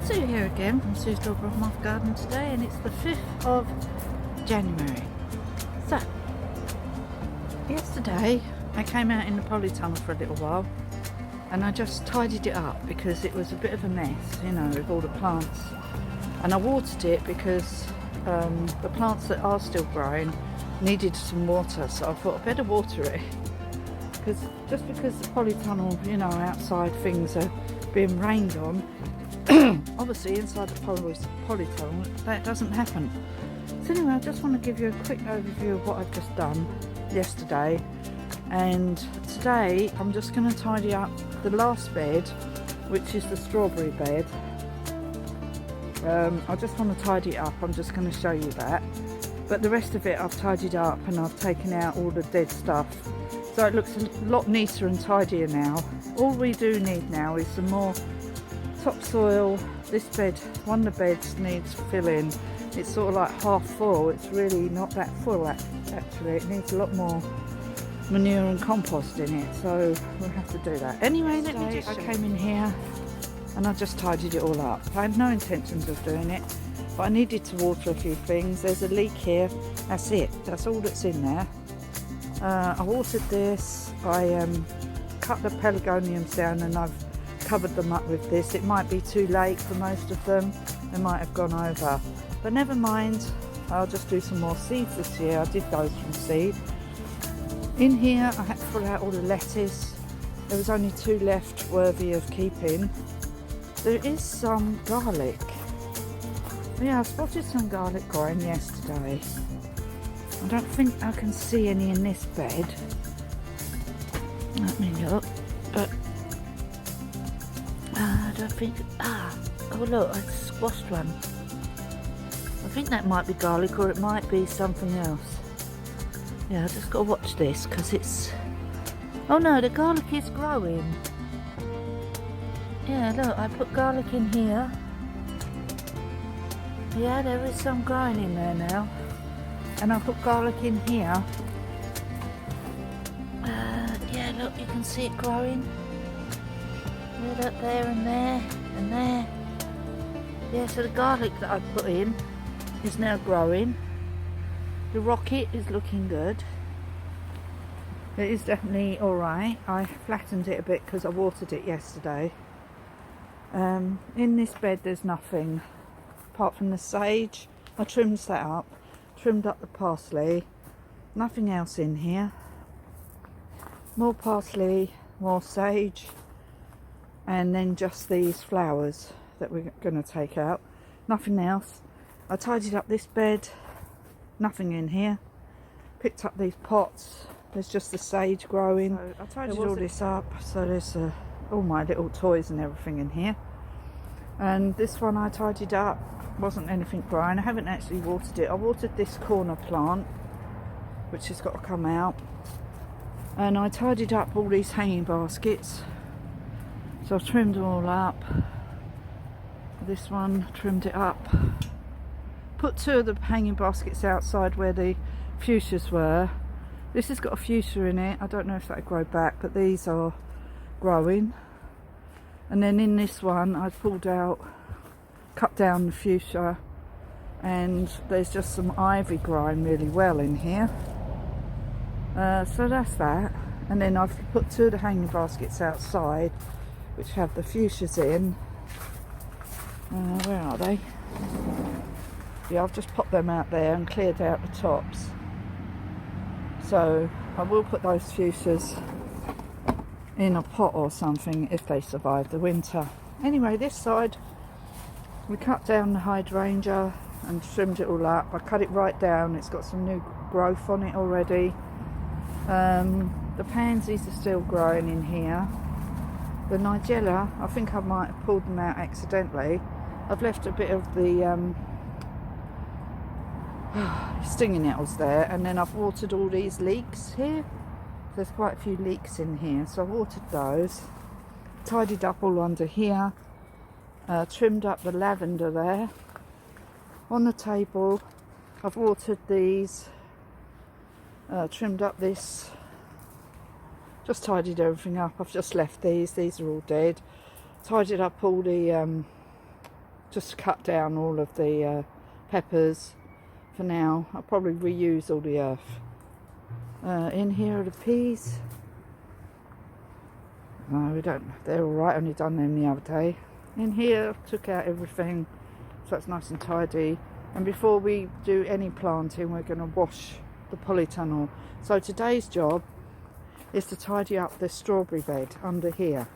Sue here again from Sue's Dolbrodmaeth garden today, and it's the 5th of January. So, yesterday I came out in the polytunnel for a little while and I just tidied it up because it was a bit of a mess, you know, with all the plants. And I watered it because the plants that are still growing needed some water, so I thought I'd better water it. Because just because the polytunnel, you know, outside things are being rained on, obviously inside the polytunnel that doesn't happen. So anyway, I just want to give you a quick overview of what I've just done yesterday, and today I'm just going to tidy up the last bed, which is the strawberry bed. I just want to tidy it up. I'm just going to show you that, but the rest of it I've tidied up and I've taken out all the dead stuff, so it looks a lot neater and tidier now. All we do need now is some more topsoil. This bed, one of the beds needs filling. It's sort of like half full. It's really not that full actually. It needs a lot more manure and compost in it, so we'll have to do that. Anyway, I came in here and I just tidied it all up. I had no intentions of doing it, but I needed to water a few things. There's a leak here. That's it. That's all that's in there. I watered this. I cut the pelargoniums down and I've covered them up with this. It might be too late for most of them. They might have gone over, but never mind. I'll just do some more seeds this year. I did those from seed. In here I had to pull out all the lettuce. There was only 2 left worthy of keeping. There is some garlic. Yeah, I spotted some garlic growing yesterday. I don't think I can see any in this bed. Let me look, but I don't think. Oh look, I squashed one. I think that might be garlic, or it might be something else. Yeah, I just got to watch this because it's. Oh no, the garlic is growing. Yeah, look, I put garlic in here. Yeah, there is some growing in there now. And I put garlic in here. Yeah, look, you can see it growing. Yeah, look, there and there and there. Yeah, so the garlic that I put in is now growing. The rocket is looking good. It is definitely alright. I flattened it a bit because I watered it yesterday. In this bed there's nothing apart from the sage. I trimmed that up. Trimmed up the parsley. Nothing else in here. More parsley, more sage, and then just these flowers that we're going to take out. Nothing else. I tidied up this bed. Nothing in here. Picked up these pots. There's just the sage growing. So I tidied all this up. So there's all my little toys and everything in here. And this one I tidied up. Wasn't anything growing. I haven't actually watered it. I watered this corner plant, which has got to come out. And I tidied up all these hanging baskets. So I've trimmed them all up. This one, trimmed it up. Put 2 of the hanging baskets outside where the fuchsias were. This has got a fuchsia in it. I don't know if that'll grow back, but these are growing. And then in this one, I pulled out, cut down the fuchsia, and there's just some ivy growing really well in here. So that's that. And then I've put 2 of the hanging baskets outside, which have the fuchsias in. Where are they? Yeah, I've just popped them out there and cleared out the tops. So I will put those fuchsias in a pot or something if they survive the winter. Anyway, this side we cut down the hydrangea and trimmed it all up. I cut it right down. It's got some new growth on it already. The pansies are still growing in here. The nigella, I think I might have pulled them out accidentally. I've left a bit of the stinging nettles there, and then I've watered all these leeks here. There's quite a few leeks in here, so I watered those. Tidied up all under here. Trimmed up the lavender there. On the table I've watered these. Trimmed up this. Just tidied everything up. I've just left these are all dead. Tidied up all the just cut down all of the peppers for now. I'll probably reuse all the earth. In here are the peas. No, we don't. They're all right. Only done them the other day. In here, took out everything, so it's nice and tidy. And before we do any planting, we're going to wash the polytunnel. So today's job is to tidy up the strawberry bed under here.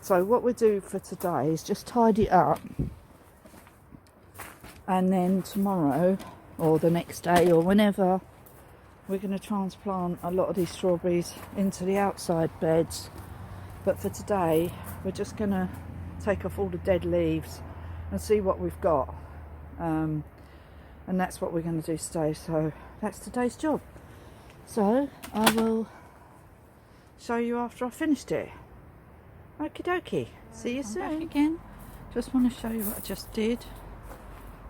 So what we do for today is just tidy it up, and then tomorrow or the next day or whenever, we're going to transplant a lot of these strawberries into the outside beds. But for today, we're just going to take off all the dead leaves and see what we've got. And that's what we're going to do today. So that's today's job. So I will show you after I've finished it. Okie dokie. See you soon. Back again. Just want to show you what I just did.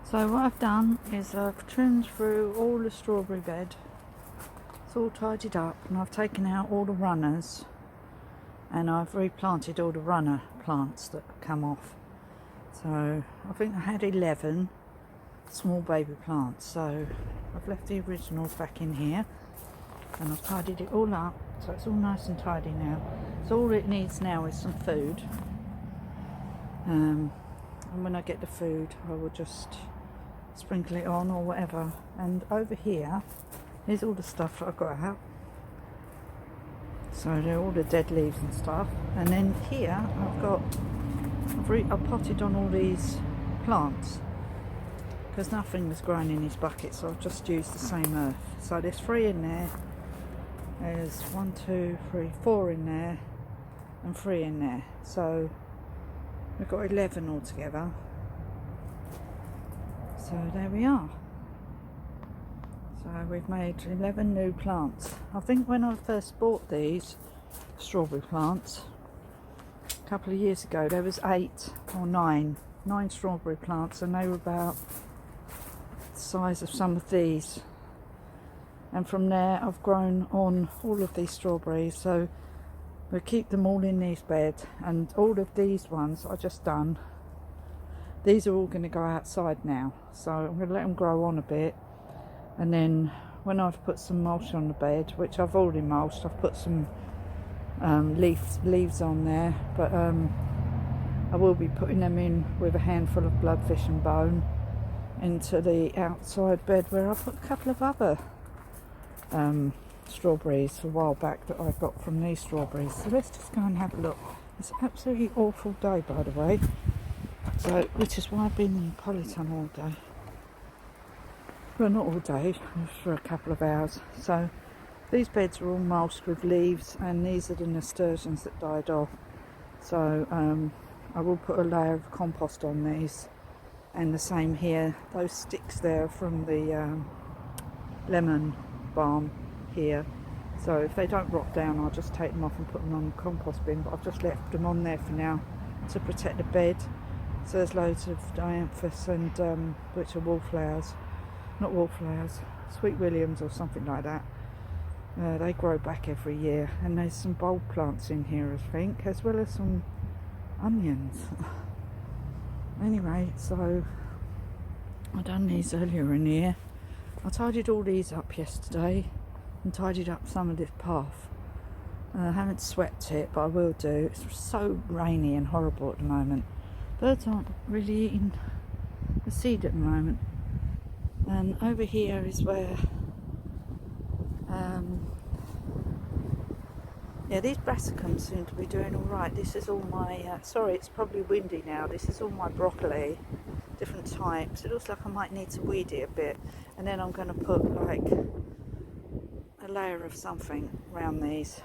So what I've done is I've trimmed through all the strawberry bed. It's all tidied up, and I've taken out all the runners, and I've replanted all the runner plants that come off. So I think I had 11 small baby plants, so I've left the originals back in here, and I've tidied it all up, so it's all nice and tidy now. So all it needs now is some food, and when I get the food I will just sprinkle it on or whatever. And over here is all the stuff that I've got out. So they're all the dead leaves and stuff. And then here I've potted on all these plants because nothing was growing in these buckets, so I've just used the same earth. So there's 3 in there. There's 1, 2, 3, 4 in there, and 3 in there. So we've got 11 altogether. So there we are. So we've made 11 new plants. I think when I first bought these strawberry plants a couple of years ago, there was 8 or 9 strawberry plants, and they were about the size of some of these. And from there I've grown on all of these strawberries. So we'll keep them all in these beds, and all of these ones I just done, these are all going to go outside now. So I'm going to let them grow on a bit, and then when I've put some mulch on the bed, which I've already mulched, I've put some leaves on there, but I will be putting them in with a handful of bloodfish and bone into the outside bed, where I put a couple of other strawberries a while back that I got from these strawberries. So let's just go and have a look. It's an absolutely awful day, by the way, so which is why I've been in polytunnel all day. Well, not all day, for a couple of hours. So these beds are all mulched with leaves, and these are the nasturtiums that died off. So I will put a layer of compost on these, and the same here. Those sticks there from the lemon balm here, so if they don't rot down, I'll just take them off and put them on the compost bin, but I've just left them on there for now to protect the bed. So there's loads of dianthus, and which are wallflowers, not wallflowers, sweet williams or something like that. They grow back every year, and there's some bulb plants in here, I think, as well as some onions. Anyway, so I done these earlier in here. I tidied all these up yesterday and tidied up some of this path. I haven't swept it, but I will do. It's so rainy and horrible at the moment. Birds aren't really eating the seed at the moment. And over here is where yeah, these brassicums seem to be doing all right. This is all my sorry, it's probably windy now. This is all my broccoli, different types. It looks like I might need to weed it a bit, and then I'm going to put like a layer of something around these.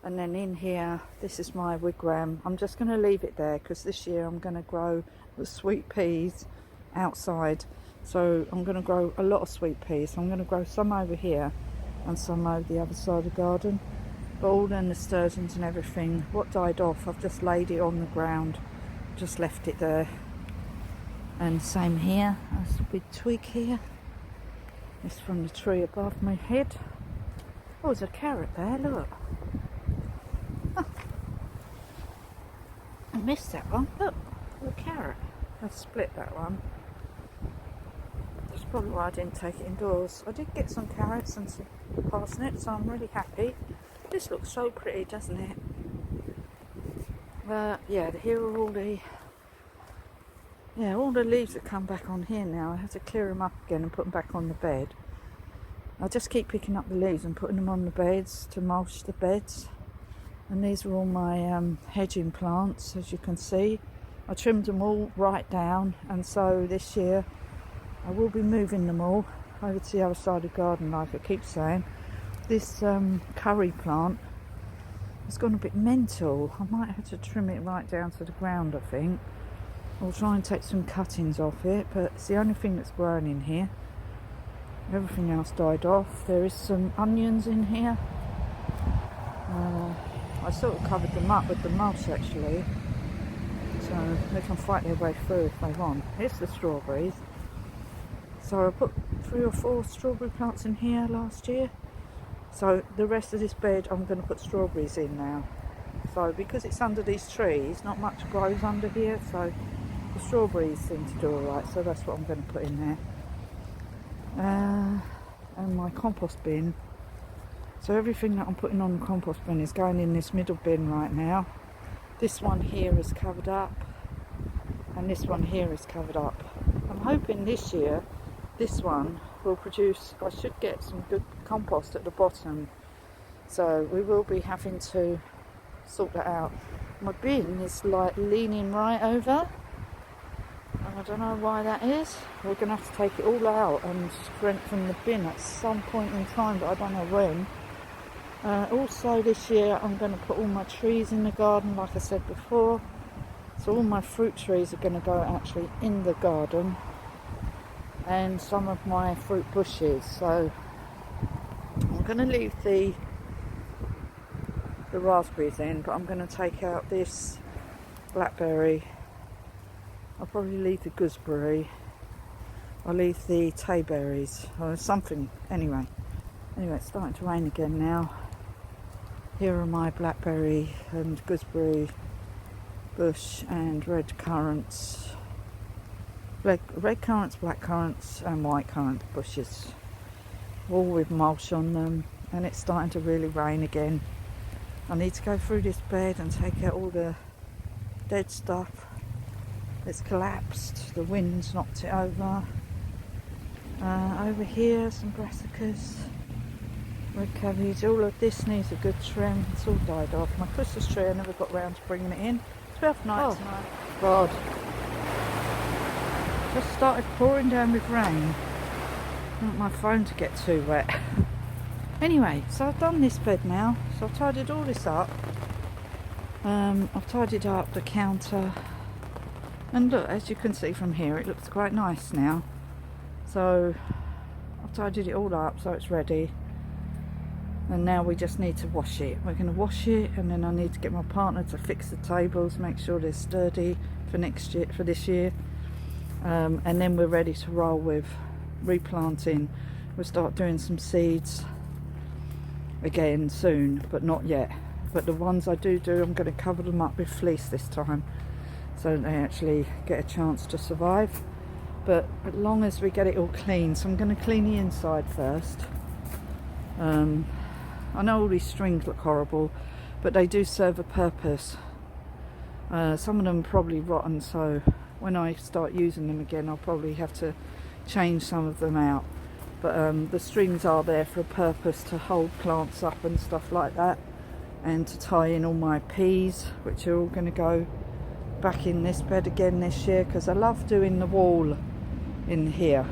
And then in here, this is my wigwam. I'm just going to leave it there because this year I'm going to grow the sweet peas outside. So I'm going to grow a lot of sweet peas. So I'm going to grow some over here and some over the other side of the garden. But all the nasturtiums and everything, what died off, I've just laid it on the ground, just left it there. And same here, there's a big twig here. It's from the tree above my head. Oh, there's a carrot there, look. Oh. I missed that one, look, a carrot. I've split that one. That's probably why I didn't take it indoors. I did get some carrots and some parsnips, so I'm really happy. This looks so pretty, doesn't it? Yeah, here are all the leaves that come back on here now. I have to clear them up again and put them back on the bed. I just keep picking up the leaves and putting them on the beds to mulch the beds. And these are all my hedging plants, as you can see. I trimmed them all right down, and so this year I will be moving them all over to the other side of the garden, like I keep saying. This curry plant has gone a bit mental. I might have to trim it right down to the ground, I think. I'll try and take some cuttings off it, but it's the only thing that's grown in here. Everything else died off. There is some onions in here. I sort of covered them up with the mulch actually, so they can fight their way through if they want. Here's the strawberries. So I put 3 or 4 strawberry plants in here last year. So the rest of this bed I'm going to put strawberries in now. So because it's under these trees, not much grows under here, so the strawberries seem to do alright, so that's what I'm going to put in there. And my compost bin. So everything that I'm putting on the compost bin is going in this middle bin right now. This one here is covered up, and this one here is covered up. I'm hoping this year this one will produce, I should get some good compost at the bottom, so we will be having to sort that out. My bin is like leaning right over, and I don't know why that is. We're going to have to take it all out and strengthen the bin at some point in time, but I don't know when. Also this year I'm going to put all my trees in the garden, like I said before. So all my fruit trees are going to go actually in the garden, and some of my fruit bushes. So I'm going to leave the raspberries in, but I'm going to take out this blackberry. I'll probably leave the gooseberry. I'll leave the tayberries or something. Anyway, it's starting to rain again now. Here are my blackberry and gooseberry bush and red currants. Red currants, black currants and white currant bushes, all with mulch on them, and it's starting to really rain again. I need to go through this bed and take out all the dead stuff. It's collapsed, the wind's knocked it over. Over here some brassicas, red cabbage. All of this needs a good trim. It's all died off. My Christmas tree, I never got round to bringing it in. 12th night tonight. God. Just started pouring down with rain. I want my phone to get too wet. Anyway, so I've done this bed now. So I've tidied all this up. I've tidied up the counter. And look, as you can see from here, it looks quite nice now. So I've tidied it all up so it's ready. And now we just need to wash it. We're going to wash it, and then I need to get my partner to fix the tables, make sure they're sturdy for next year, for this year. And then we're ready to roll with replanting. We'll start doing some seeds again soon, but not yet. But the ones I do, I'm going to cover them up with fleece this time, so they actually get a chance to survive. But as long as we get it all clean, so I'm going to clean the inside first. I know all these strings look horrible, but they do serve a purpose. Some of them are probably rotten, so when I start using them again I'll probably have to change some of them out. But the strings are there for a purpose, to hold plants up and stuff like that, and to tie in all my peas, which are all going to go back in this bed again this year, because I love doing the wall in here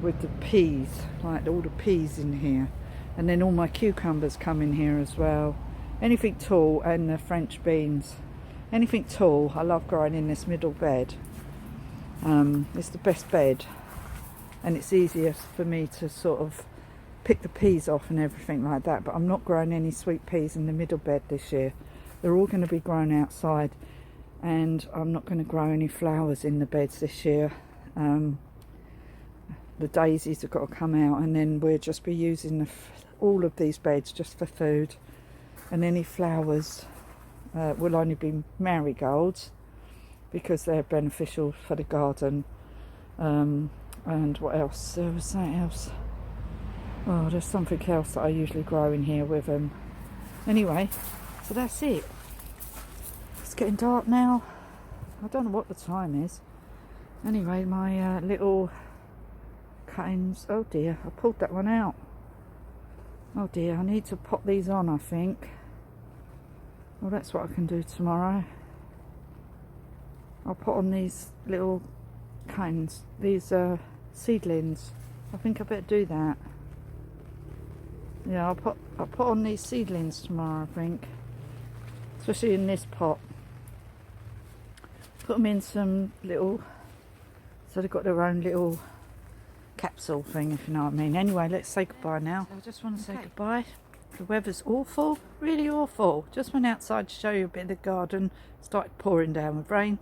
with the peas, like all the peas in here, and then all my cucumbers come in here as well. Anything tall, and the French beans, anything tall I love growing in this middle bed. It's the best bed, and it's easiest for me to sort of pick the peas off and everything like that. But I'm not growing any sweet peas in the middle bed this year. They're all going to be grown outside, and I'm not going to grow any flowers in the beds this year. The daisies have got to come out, and then we'll just be using all of these beds just for food, and any flowers will only be marigolds, because they're beneficial for the garden. And what else? There was something else. Oh, there's something else that I usually grow in here with them. Anyway, so that's it. It's getting dark now. I don't know what the time is. Anyway, my little cuttings. Oh dear, I pulled that one out. Oh dear, I need to pop these on, I think. Well, that's what I can do tomorrow. I'll put on these little cuttings, these seedlings. I think I better do that. Yeah, I'll put on these seedlings tomorrow, I think. Especially in this pot. Put them in some little, so they've got their own little capsule thing, if you know what I mean. Anyway, let's say goodbye now. I just want to say goodbye. The weather's awful, really awful. Just went outside to show you a bit of the garden. Started pouring down with rain.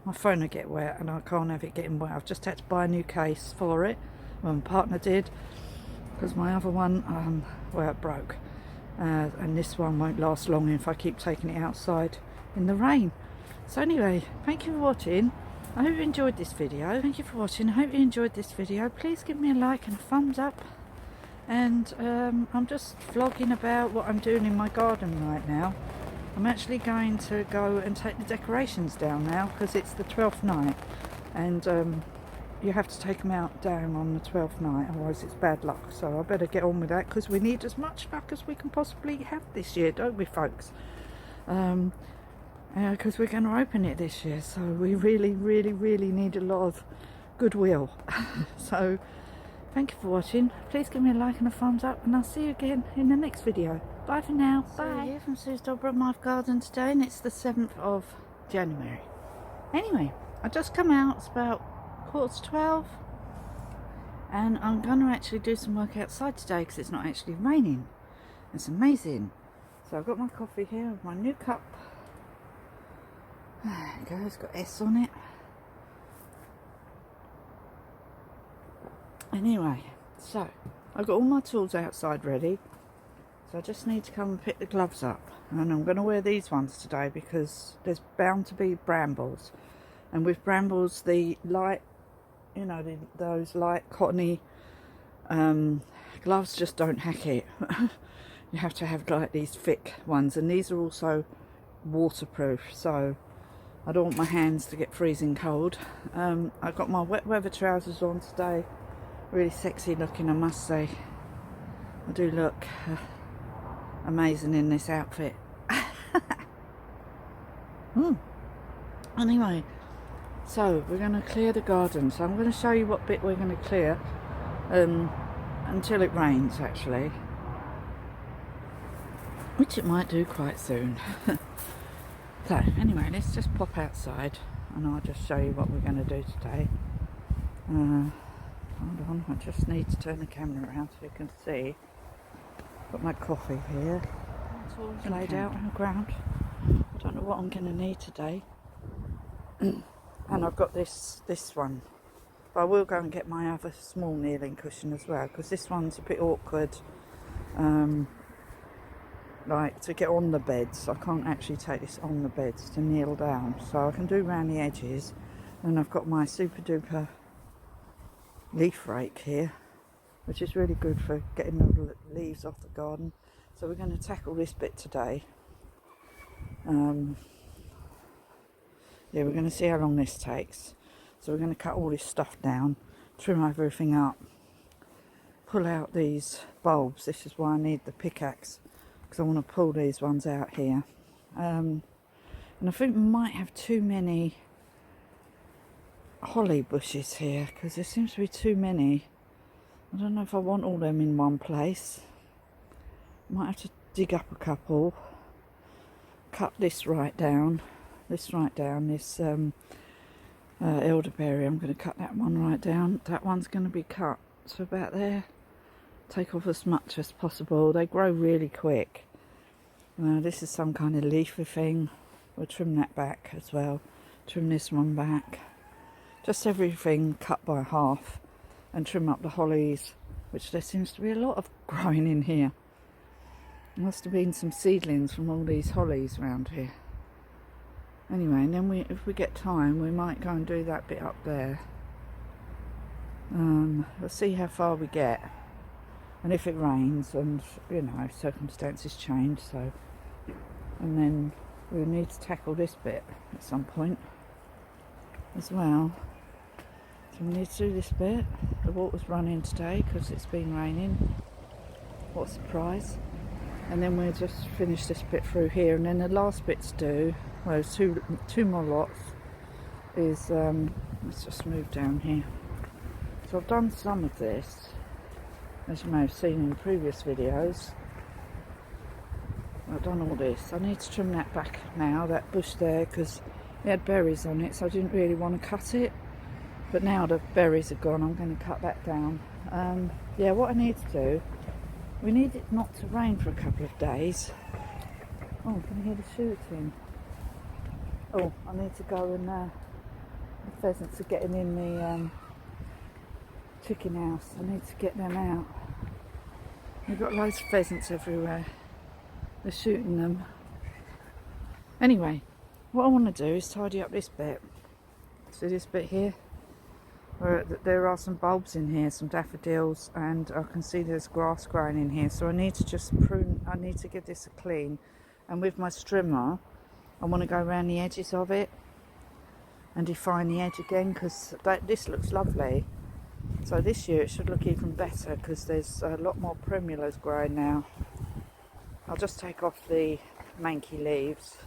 My phone will get wet and I can't have it getting wet. I've just had to buy a new case for it. Well, my partner did, because my other one, well, it broke. And this one won't last long if I keep taking it outside in the rain. So anyway, thank you for watching. I hope you enjoyed this video. Thank you for watching. I hope you enjoyed this video. Please give me a like and a thumbs up. And I'm just vlogging about what I'm doing in my garden right now. I'm actually going to go and take the decorations down now, because it's the 12th night. And you have to take them down on the 12th night, otherwise it's bad luck. So I better get on with that, because we need as much luck as we can possibly have this year, don't we, folks? Because we're going to open it this year, so we really need a lot of goodwill. So thank you for watching. Please give me a like and a thumbs up, and I'll see you again in the next video. Bye for now. Bye. Here from Sue's Dolbrodmaeth garden today, and it's the 7th of January. Anyway, I just come out. It's about 11:45, and I'm going to actually do some work outside today because it's not actually raining. It's amazing. So I've got my coffee here with my new cup. There it goes. It's got S on it. Anyway, so I've got all my tools outside ready. So I just need to come and pick the gloves up, and I'm going to wear these ones today because there's bound to be brambles, and with brambles the light, you know, those light cottony gloves just don't hack it. You have to have like these thick ones, and these are also waterproof, so I don't want my hands to get freezing cold. I've got my wet weather trousers on today, really sexy looking, I must say. I do look amazing in this outfit. Anyway, so we're going to clear the garden. So I'm going to show you what bit we're going to clear until it rains, actually, which it might do quite soon. So anyway, let's just pop outside and I'll just show you what we're going to do today. Hold on, I just need to turn the camera around so you can see. Got my coffee here, it's laid out on the ground. I don't know what I'm going to need today. And I've got this one, but I will go and get my other small kneeling cushion as well, because this one's a bit awkward, like to get on the beds. I can't actually take this on the beds to kneel down, so I can do around the edges. And I've got my super duper leaf rake here, which is really good for getting the leaves off the garden. So we're going to tackle this bit today. Yeah, we're going to see how long this takes. So we're going to cut all this stuff down, trim everything up, pull out these bulbs. This is why I need the pickaxe, because I want to pull these ones out here. And I think we might have too many holly bushes here, because there seems to be too many. I don't know if I want all them in one place. Might have to dig up a couple, cut this right down, this elderberry. I'm going to cut that one right down. That one's going to be cut to about there. Take off as much as possible. They grow really quick. This is some kind of leafy thing. We'll trim that back as well. Trim this one back. Just everything cut by half, and trim up the hollies, which there seems to be a lot of growing in here. Must have been some seedlings from all these hollies around here. Anyway, and then if we get time, we might go and do that bit up there. We'll see how far we get, and if it rains, and you know, circumstances change. So, and then we'll need to tackle this bit at some point as well. So we need to do this bit. The water's running today because it's been raining. What a surprise! And then we'll just finish this bit through here, and then the last bit to do, well, two more lots, is let's just move down here. So I've done some of this, as you may have seen in previous videos. I've done all this. I need to trim that back now, that bush there, because it had berries on it, so I didn't really want to cut it. But now the berries are gone, I'm going to cut that down. Yeah, what I need to do, we need it not to rain for a couple of days. Oh, I can hear the shooting. Oh, I need to go and the pheasants are getting in the chicken house. I need to get them out. We've got loads of pheasants everywhere. They're shooting them. Anyway, what I want to do is tidy up this bit. See this bit here? Where there are some bulbs in here, some daffodils, and I can see there's grass growing in here. So I need to just prune, I need to give this a clean. And with my strimmer, I want to go around the edges of it and define the edge again, because this looks lovely. So this year it should look even better because there's a lot more primulas growing now. I'll just take off the manky leaves.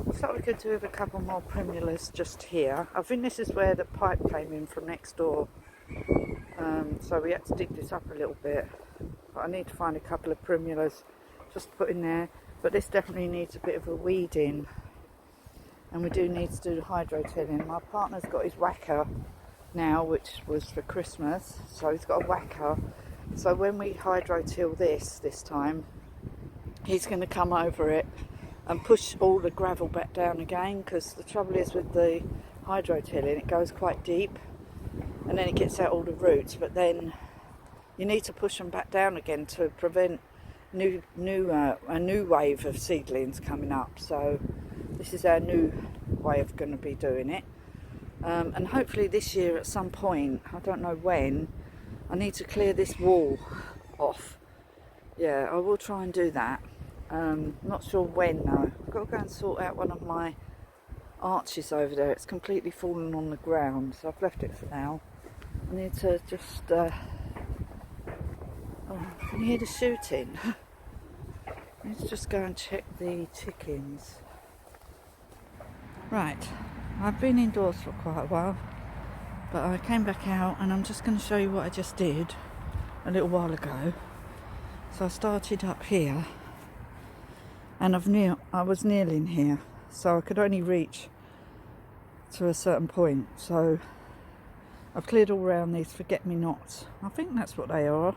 Looks like we could do with a couple more primulas just here. I think this is where the pipe came in from next door. So we had to dig this up a little bit. But I need to find a couple of primulas just to put in there. But this definitely needs a bit of a weeding. And we do need to do the hydro-tilling. My partner's got his whacker now, which was for Christmas. So he's got a whacker. So when we hydro-till this time, he's going to come over it and push all the gravel back down again, because the trouble is with the hydro-tilling, it goes quite deep and then it gets out all the roots, but then you need to push them back down again to prevent a new wave of seedlings coming up. So this is our new way of going to be doing it, and hopefully this year at some point, I don't know when, I need to clear this wall off. Yeah, I will try and do that. Not sure when though. I've got to go and sort out one of my arches over there. It's completely fallen on the ground, so I've left it for now. I need to just oh, can you hear the shooting? I need to just go and check the chickens. Right, I've been indoors for quite a while, but I came back out and I'm just going to show you what I just did a little while ago. So I started up here, and I was kneeling here, so I could only reach to a certain point. So I've cleared all around these forget-me-nots. I think that's what they are.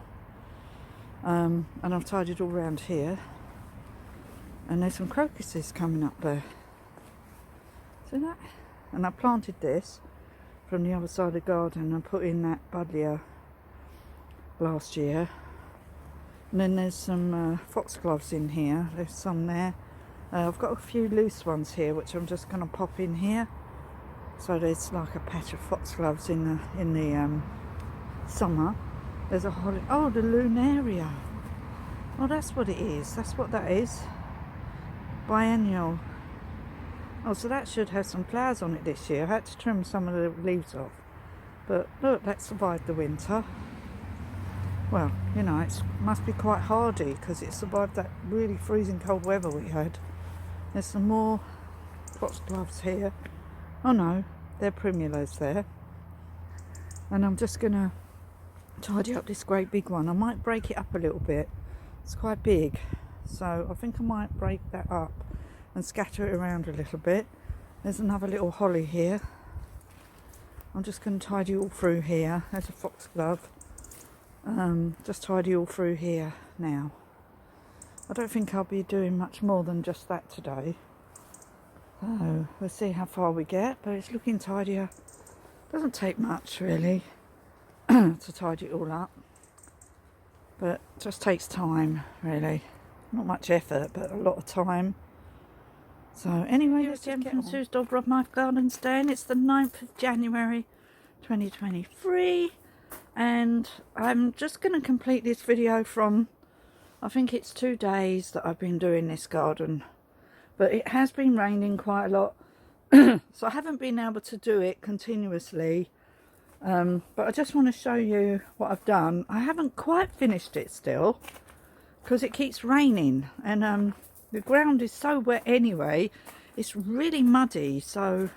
And I've tidied all around here. And there's some crocuses coming up there. See that? And I planted this from the other side of the garden. I put in that buddleia last year. And then there's some foxgloves in here. There's some there. I've got a few loose ones here, which I'm just going to pop in here. So there's like a patch of foxgloves in the summer. There's a holly. Oh, the lunaria. Oh, that's what it is. That's what that is. Biennial. Oh, so that should have some flowers on it this year. I had to trim some of the leaves off. But look, that survived the winter. Well, you know, it must be quite hardy because it survived that really freezing cold weather we had. There's some more foxgloves here. Oh no, they're primulas there. And I'm just going to tidy up this great big one. I might break it up a little bit. It's quite big. So I think I might break that up and scatter it around a little bit. There's another little holly here. I'm just going to tidy all through here. There's a foxglove. Just tidy all through here now. I don't think I'll be doing much more than just that today. So we'll see how far we get, but it's looking tidier. Doesn't take much really to tidy it all up, but it just takes time really. Not much effort, but a lot of time. So anyway, this is from Sue's Dolbrodmaeth Gardens Day, and it's the 9th of January 2023, and I'm just going to complete this video from, I think it's 2 days that I've been doing this garden, but it has been raining quite a lot, so I haven't been able to do it continuously. But I just want to show you what I've done. I haven't quite finished it still because it keeps raining, and the ground is so wet anyway. It's really muddy, so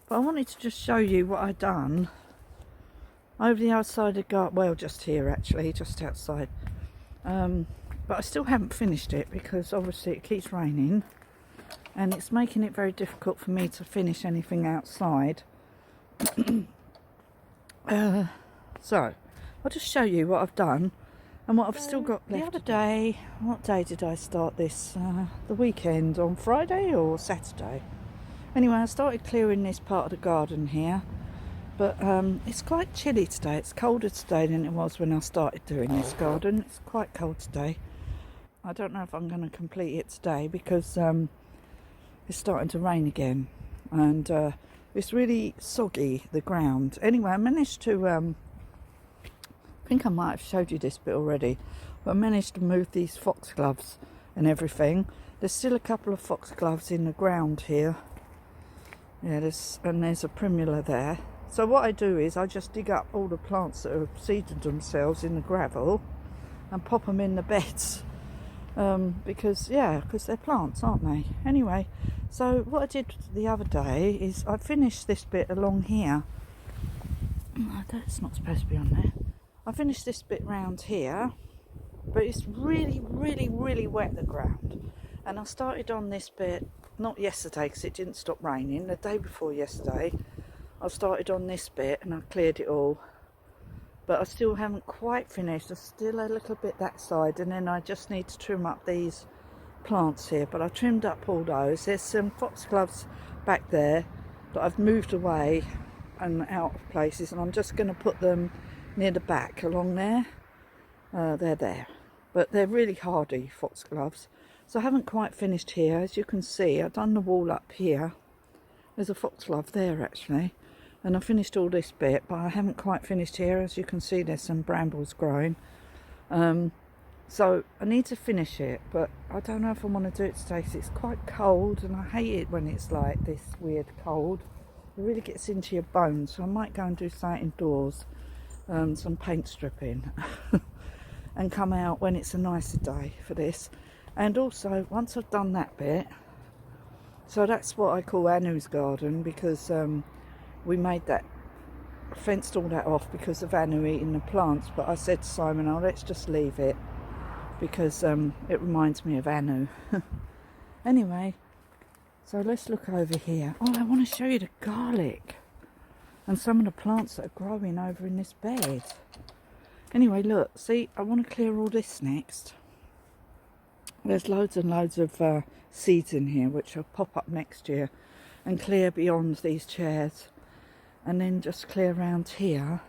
but I wanted to just show you what I've done over the outside of the garden. Well, just here actually, just outside. But I still haven't finished it because obviously it keeps raining and it's making it very difficult for me to finish anything outside. So I'll just show you what I've done and what I've still got left. The other day, what day did I start this? The weekend, on Friday or Saturday. Anyway, I started clearing this part of the garden here, but it's quite chilly today. It's colder today than it was when I started doing this garden. It's quite cold today. I don't know if I'm going to complete it today because it's starting to rain again, and it's really soggy, the ground. Anyway, I managed to, I think I might have showed you this bit already, but I managed to move these foxgloves and everything. There's still a couple of foxgloves in the ground here. Yeah, there's a primula there. So what I do is I just dig up all the plants that have seeded themselves in the gravel and pop them in the beds. Because they're plants, aren't they? Anyway, so what I did the other day is I finished this bit along here. It's not supposed to be on there. I finished this bit round here, but it's really, really, really wet, the ground. And I started on this bit, not yesterday because it didn't stop raining, the day before yesterday. I started on this bit and I cleared it all. But I still haven't quite finished. There's still a little bit that side, and then I just need to trim up these plants here. But I trimmed up all those. There's some foxgloves back there that I've moved away and out of places, and I'm just going to put them near the back along there. They're there, but they're really hardy foxgloves. So I haven't quite finished here. As you can see, I've done the wall up here. There's a foxglove there actually. And I finished all this bit, but I haven't quite finished here. As you can see, there's some brambles growing. So I need to finish it, but I don't know if I want to do it today because it's quite cold, and I hate it when it's like this weird cold. It really gets into your bones, so I might go and do something indoors, some paint stripping, and come out when it's a nicer day for this. And also, once I've done that bit, so that's what I call Anu's garden, because we made that, fenced all that off because of Anu eating the plants. But I said to Simon, oh, let's just leave it because it reminds me of Anu. Anyway, so let's look over here. Oh, I want to show you the garlic and some of the plants that are growing over in this bed. Anyway, look, see, I want to clear all this next. There's loads and loads of seeds in here which will pop up next year, and clear beyond these chairs. And then just clear around here,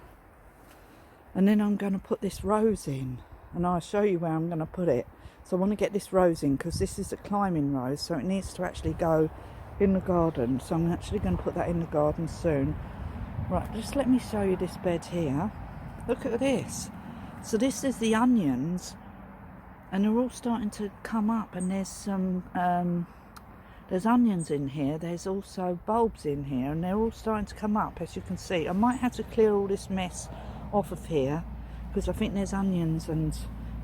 and then I'm going to put this rose in, and I'll show you where I'm going to put it. So I want to get this rose in because this is a climbing rose, so it needs to actually go in the garden. So I'm actually going to put that in the garden soon. Right, just let me show you this bed here. Look at this. So this is the onions, and they're all starting to come up, and there's some there's onions in here, there's also bulbs in here, and they're all starting to come up, as you can see. I might have to clear all this mess off of here because I think there's onions and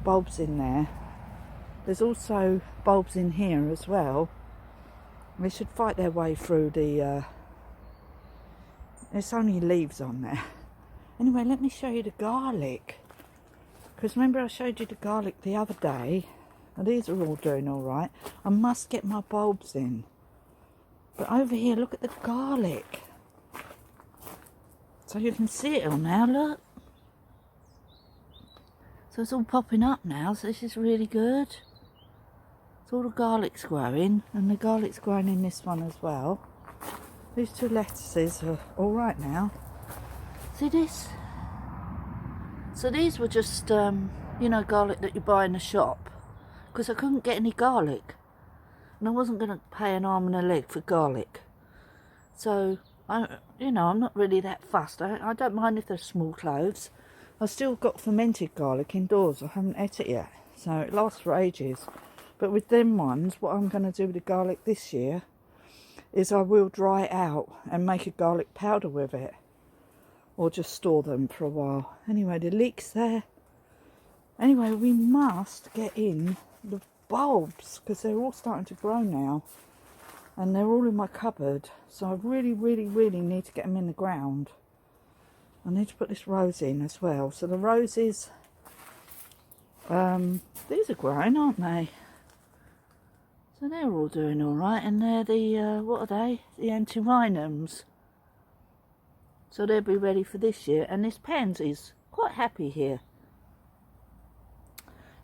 bulbs in there. There's also bulbs in here as well. They should fight their way through the there's only leaves on there. Anyway, let me show you the garlic, because remember I showed you the garlic the other day. Now, these are all doing all right. I must get my bulbs in. But over here, look at the garlic. So you can see it all now, look. So it's all popping up now, so this is really good. So all the garlic's growing, and the garlic's growing in this one as well. These 2 lettuces are all right now. See this? So these were just, you know, garlic that you buy in the shop, because I couldn't get any garlic. and I wasn't going to pay an arm and a leg for garlic. So, I'm not really that fussed. I don't mind if they're small cloves. I've still got fermented garlic indoors. I haven't ate it yet, so it lasts for ages. But with them ones, what I'm going to do with the garlic this year is I will dry it out and make a garlic powder with it, or just store them for a while. Anyway, the leek's there. Anyway, we must get in the bulbs because they're all starting to grow now, and they're all in my cupboard, so I really need to get them in the ground. I need to put this rose in as well. So the roses, these are growing, aren't they? So they're all doing all right, and they're the what are they? The antirrhinums. So they'll be ready for this year. And this pansy's quite happy here.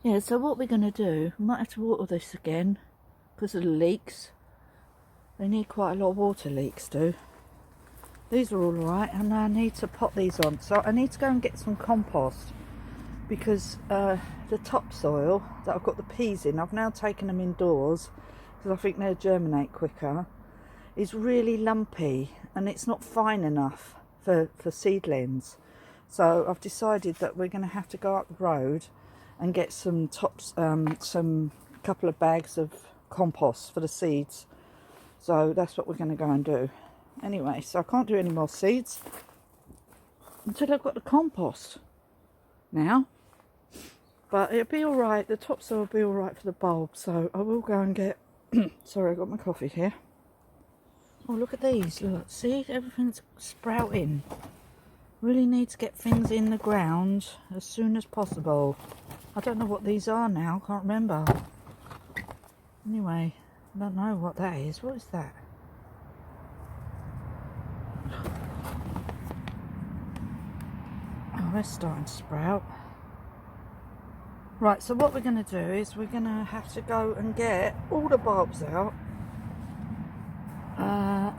Yeah, so what we're going to do, we might have to water this again because of the leaks. They need quite a lot of water, leeks do. These are all right, and I need to pot these on. So I need to go and get some compost because the topsoil that I've got the peas in, I've now taken them indoors because I think they'll germinate quicker, is really lumpy and it's not fine enough for seedlings. So I've decided that we're going to have to go up the road and get some couple of bags of compost for the seeds. So that's what we're going to go and do. Anyway, so I can't do any more seeds until I've got the compost now. But it'll be alright, the topsoil will be alright for the bulb. So I will go and get, sorry, I got my coffee here. Oh, look at these, look, see, everything's sprouting. Really need to get things in the ground as soon as possible. I don't know what these are now, can't remember. Anyway, I don't know what that is. What is that? Oh, they're starting to sprout. Right, so what we're going to do is we're going to have to go and get all the bulbs out.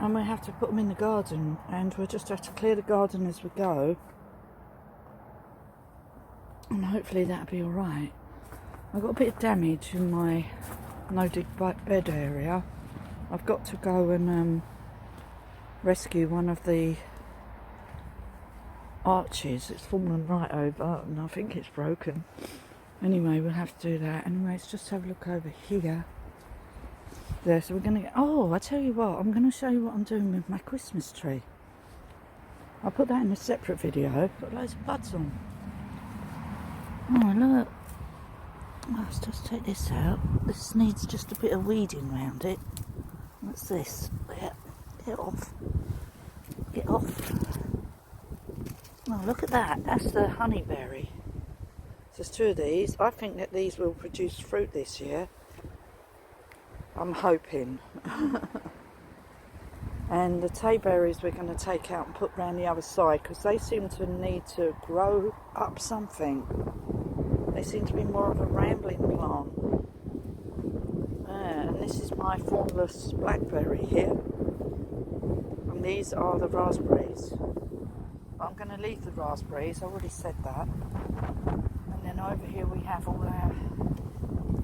And we have to put them in the garden. And we'll just have to clear the garden as we go. And hopefully that'll be alright. I've got a bit of damage in my no-dig bed area. I've got to go and rescue one of the arches. It's fallen right over and I think it's broken. Anyway, we'll have to do that. Anyway, let's just have a look over here. There, so we're going to get... Oh, I tell you what, I'm going to show you what I'm doing with my Christmas tree. I'll put that in a separate video. Got loads of buds on. Oh, look. Let's just take this out. This needs just a bit of weeding around it. What's this? Yeah, get off. Get off. Oh, look at that. That's the honeyberry. So there's two of these. I think that these will produce fruit this year. I'm hoping. And the tayberries we're going to take out and put round the other side because they seem to need to grow up something. They seem to be more of a rambling plant. And this is my thornless blackberry here. And these are the raspberries. I'm going to leave the raspberries, I already said that. And then over here we have all our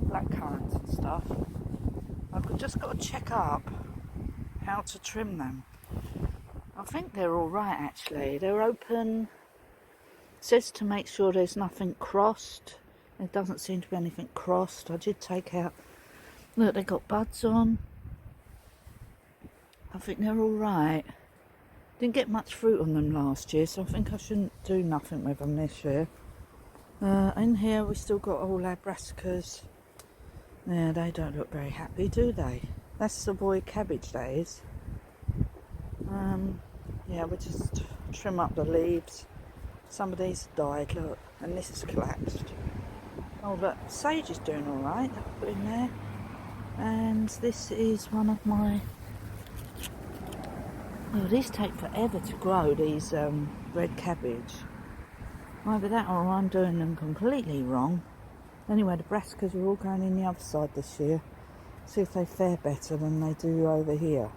blackcurrants and stuff. I've just got to check up how to trim them. I think they're alright actually. They're open. It says to make sure there's nothing crossed. There doesn't seem to be anything crossed. I did take out... Look, they got buds on. I think they're alright. Didn't get much fruit on them last year, so I think I shouldn't do nothing with them this year. In here we still got all our brassicas. Yeah, they don't look very happy, do they? That's Savoy cabbage, that is. Yeah, we just trim up the leaves. Some of these died, look, and this has collapsed. Oh, look, sage is doing alright, that I put in there. And this is one of my... Oh, these take forever to grow, these red cabbage. Either that or I'm doing them completely wrong. Anyway, the brassicas are all going in the other side this year. See if they fare better than they do over here.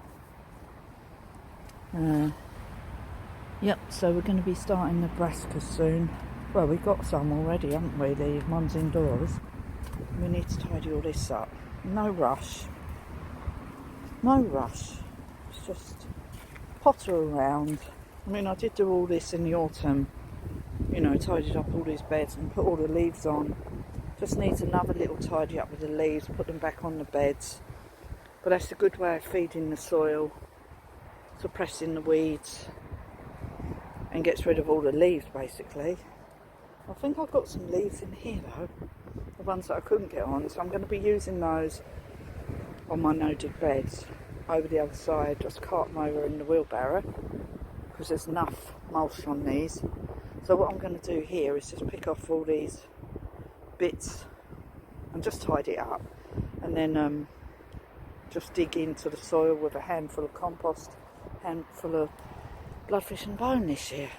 Yep, so we're going to be starting the brassicas soon. Well, we've got some already, haven't we? The ones indoors. We need to tidy all this up. No rush. no rush. It's just potter around. I mean, I did do all this in the autumn, you know, tidied up all these beds and put all the leaves on. Just needs another little tidy up with the leaves, put them back on the beds. But that's a good way of feeding the soil, suppressing the weeds, and gets rid of all the leaves basically. I think I've got some leaves in here though, the ones that I couldn't get on, so I'm going to be using those on my no-dig beds over the other side, just cart them over in the wheelbarrow because there's enough mulch on these. So what I'm going to do here is just pick off all these bits and just tidy it up, and then just dig into the soil with a handful of compost, handful of bloodfish and bone this year.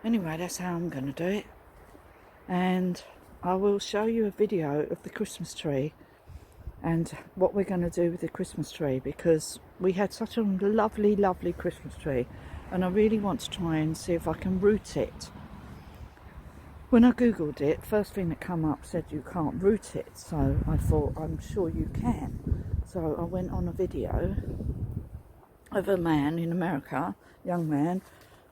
Anyway, that's how I'm going to do it, and I will show you a video of the Christmas tree and what we're going to do with the Christmas tree, because we had such a lovely Christmas tree and I really want to try and see if I can root it. When I googled it, first thing that came up said you can't root it, so I thought I'm sure you can. So I went on a video of a man in America, young man,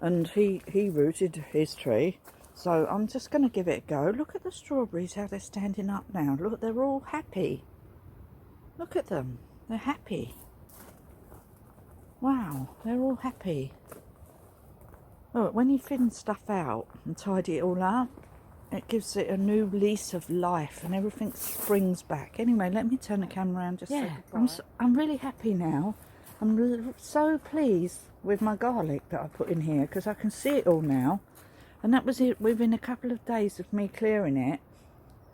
and he rooted his tree. So I'm just going to give it a go. Look at the strawberries, how they're standing up now. Look, they're all happy. Look at them, they're happy. Wow, they're all happy. Look, when you thin stuff out and tidy it all up, it gives it a new lease of life and everything springs back. Anyway, let me turn the camera around just so I'm really happy now. I'm so pleased with my garlic that I put in here because I can see it all now. And that was it within a couple of days of me clearing it.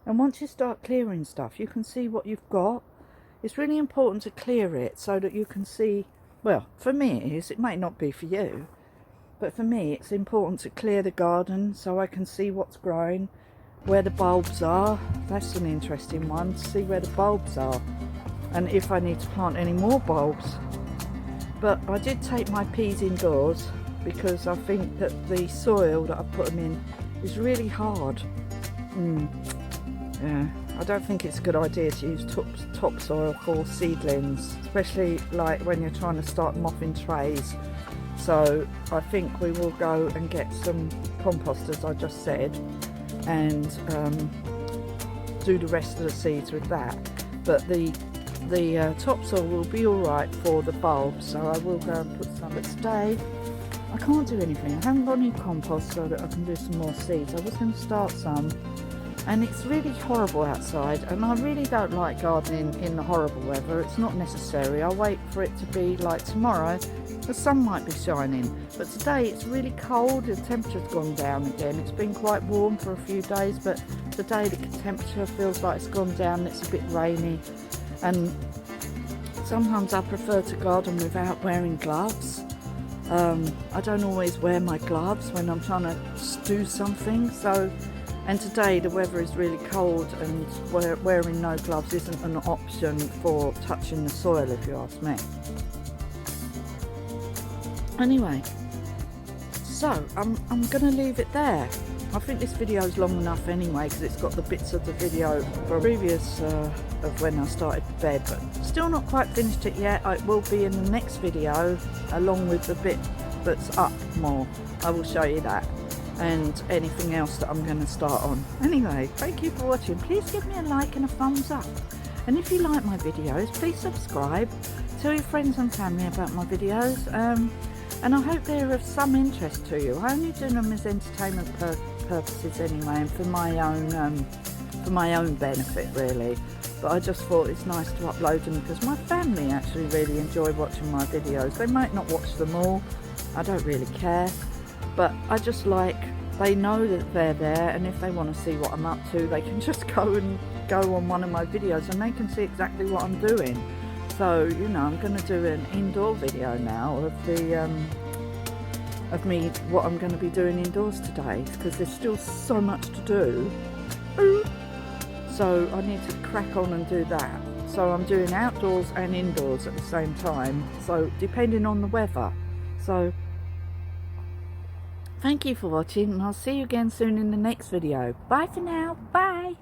And once you start clearing stuff, you can see what you've got. It's really important to clear it so that you can see, well, for me it is, it may not be for you, but for me it's important to clear the garden so I can see what's growing, where the bulbs are. That's an interesting one, to see where the bulbs are and if I need to plant any more bulbs. But I did take my peas indoors because I think that the soil that I put them in is really hard. Yeah, I don't think it's a good idea to use topsoil for seedlings, especially like when you're trying to start them off in trays. So I think we will go and get some compost, as I just said, and do the rest of the seeds with that. But the topsoil will be alright for the bulbs, so I will go and put some. But today I can't do anything. I haven't got any compost so that I can do some more seeds. I was going to start some, and it's really horrible outside, and I really don't like gardening in the horrible weather. It's not necessary. I'll wait for it to be like tomorrow. The sun might be shining, but today it's really cold. The temperature's gone down again. It's been quite warm for a few days, but today the temperature feels like it's gone down. It's a bit rainy, and sometimes I prefer to garden without wearing gloves. I don't always wear my gloves when I'm trying to do something, and today the weather is really cold and wearing no gloves isn't an option for touching the soil, if you ask me. Anyway, so I'm going to leave it there. I think this video is long enough anyway because it's got the bits of the video from previous of when I started the bed, but still not quite finished it yet. It will be in the next video along with the bit that's up more. I will show you that and anything else that I'm going to start on. Anyway, thank you for watching. Please give me a like and a thumbs up, and if you like my videos, please subscribe. Tell your friends and family about my videos, and I hope they're of some interest to you. I only do them as entertainment purposes anyway, and for my own benefit really. But I just thought it's nice to upload them because my family actually really enjoy watching my videos. They might not watch them all, I don't really care, but I just like, they know that they're there, and if they want to see what I'm up to, they can just go on one of my videos and they can see exactly what I'm doing. So, you know, I'm going to do an indoor video now of me, what I'm going to be doing indoors today, because there's still so much to do. So I need to crack on and do that. So I'm doing outdoors and indoors at the same time, so depending on the weather. So thank you for watching, and I'll see you again soon in the next video. Bye for now. Bye.